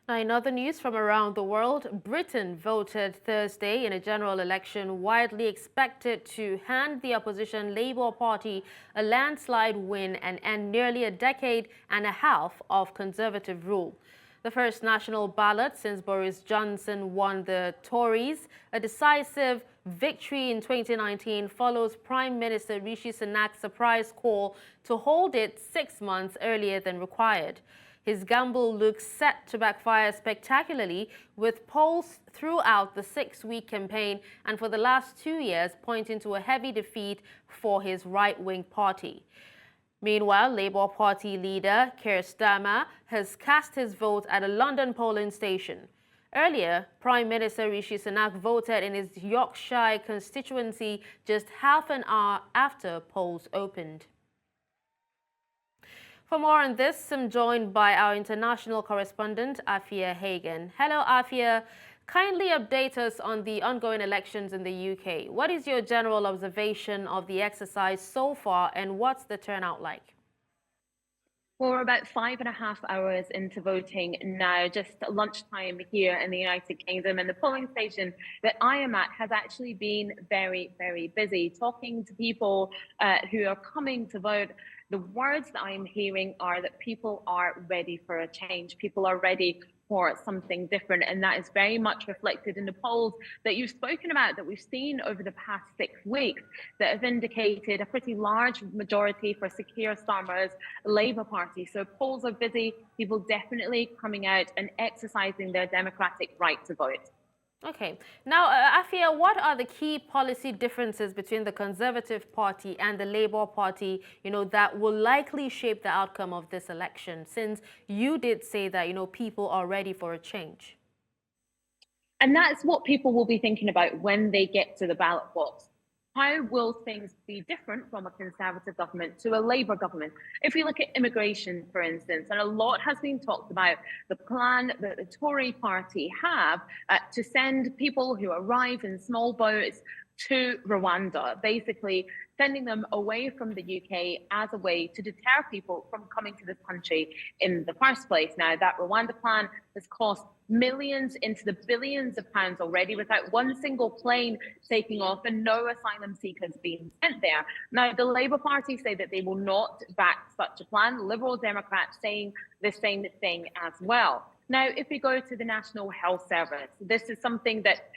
Now, in other news from around the world, Britain voted Thursday in a general election widely expected to hand the opposition Labour Party a landslide win and end nearly a decade and a half of Conservative rule. The first national ballot since Boris Johnson won the Tories. A decisive victory in 2019 follows Prime Minister Rishi Sunak's surprise call to hold it 6 months earlier than required. His gamble looks set to backfire spectacularly, with polls throughout the 6-week campaign and for the last 2 years pointing to a heavy defeat for his right-wing party. Meanwhile, Labour Party leader Keir Starmer has cast his vote at a London polling station. Earlier, Prime Minister Rishi Sunak voted in his Yorkshire constituency just half an hour after polls opened. For more on this, I'm joined by our international correspondent, Afua Hagan. Hello, Afua. Kindly update us on the ongoing elections in the UK. What is your general observation of the exercise so far, and what's the turnout like? Well, we're about 5.5 hours into voting now, just lunchtime here in the United Kingdom, and the polling station that I am at has actually been very, very busy. Talking to people who are coming to vote, the words that I'm hearing are that people are ready for a change. People are ready for something different, and that is very much reflected in the polls that you've spoken about, that we've seen over the past 6 weeks, that have indicated a pretty large majority for Sir Keir Starmer's Labour Party. So polls are busy, people definitely coming out and exercising their democratic right to vote. Okay. Now, Afua, what are the key policy differences between the Conservative Party and the Labour Party, that will likely shape the outcome of this election, since you did say that, people are ready for a change? And that's what people will be thinking about when they get to the ballot box. How will things be different from a Conservative government to a Labour government? If we look at immigration, for instance, and a lot has been talked about the plan that the Tory party have to send people who arrive in small boats to Rwanda, basically sending them away from the UK as a way to deter people from coming to this country in the first place. Now, that Rwanda plan has cost millions into the billions of pounds already, without one single plane taking off and no asylum seekers being sent there. Now, the Labour Party say that they will not back such a plan. Liberal Democrats saying the same thing as well. Now, if we go to the National Health Service, this is something that,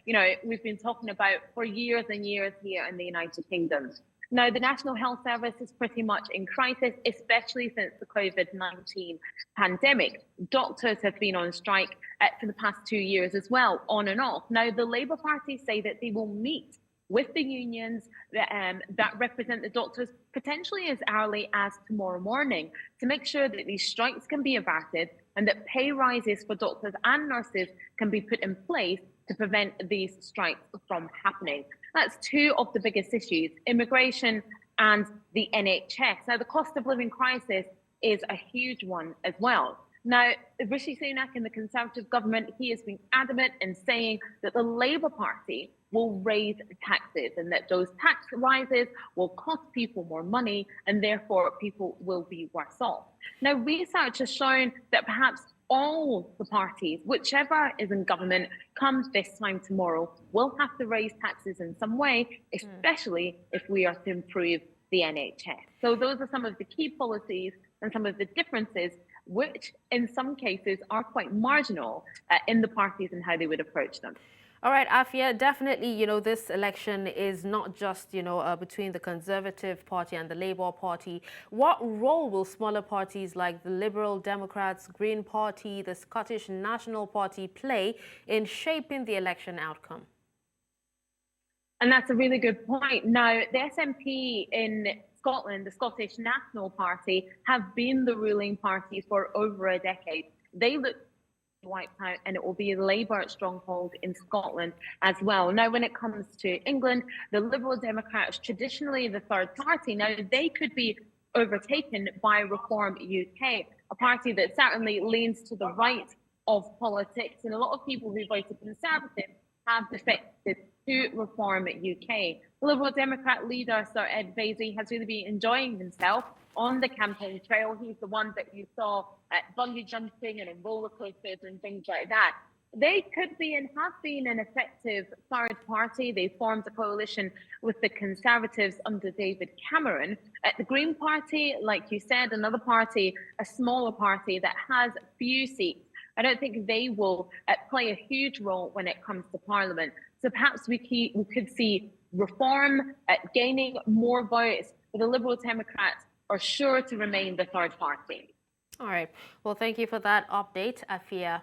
we've been talking about for years and years here in the United Kingdom. Now, the National Health Service is pretty much in crisis, especially since the COVID-19 pandemic. Doctors have been on strike for the past 2 years as well, on and off. Now, the Labour Party say that they will meet with the unions that represent the doctors potentially as early as tomorrow morning to make sure that these strikes can be averted and that pay rises for doctors and nurses can be put in place to prevent these strikes from happening. That's two of the biggest issues, immigration and the NHS. Now, the cost of living crisis is a huge one as well. Now, Rishi Sunak and the Conservative government, he has been adamant in saying that the Labour Party will raise taxes and that those tax rises will cost people more money and therefore people will be worse off. Now, research has shown that perhaps all the parties, whichever is in government, comes this time tomorrow, will have to raise taxes in some way, especially if we are to improve the NHS. So those are some of the key policies and some of the differences, which in some cases are quite marginal in the parties and how they would approach them. All right, Afua, definitely, this election is not just, between the Conservative Party and the Labour Party. What role will smaller parties like the Liberal Democrats, Green Party, the Scottish National Party play in shaping the election outcome? And that's a really good point. Now, the SNP in Scotland, the Scottish National Party, have been the ruling party for over a decade. They look wiped out, and it will be a Labour stronghold in Scotland as well. Now, when it comes to England, the Liberal Democrats, traditionally the third party, now they could be overtaken by Reform UK, a party that certainly leans to the right of politics, and a lot of people who voted Conservative have defected to Reform UK. The Liberal Democrat leader, Sir Ed Vaizey, has really been enjoying himself on the campaign trail. He's the one that you saw at bungee jumping and in roller coasters and things like that. They could be and have been an effective third party. They formed a coalition with the Conservatives under David Cameron. At the Green Party, like you said, another party, a smaller party that has few seats. I don't think they will play a huge role when it comes to Parliament. So perhaps we could see reform gaining more votes, but the Liberal Democrats are sure to remain the third party. All right. Well, thank you for that update, Afua.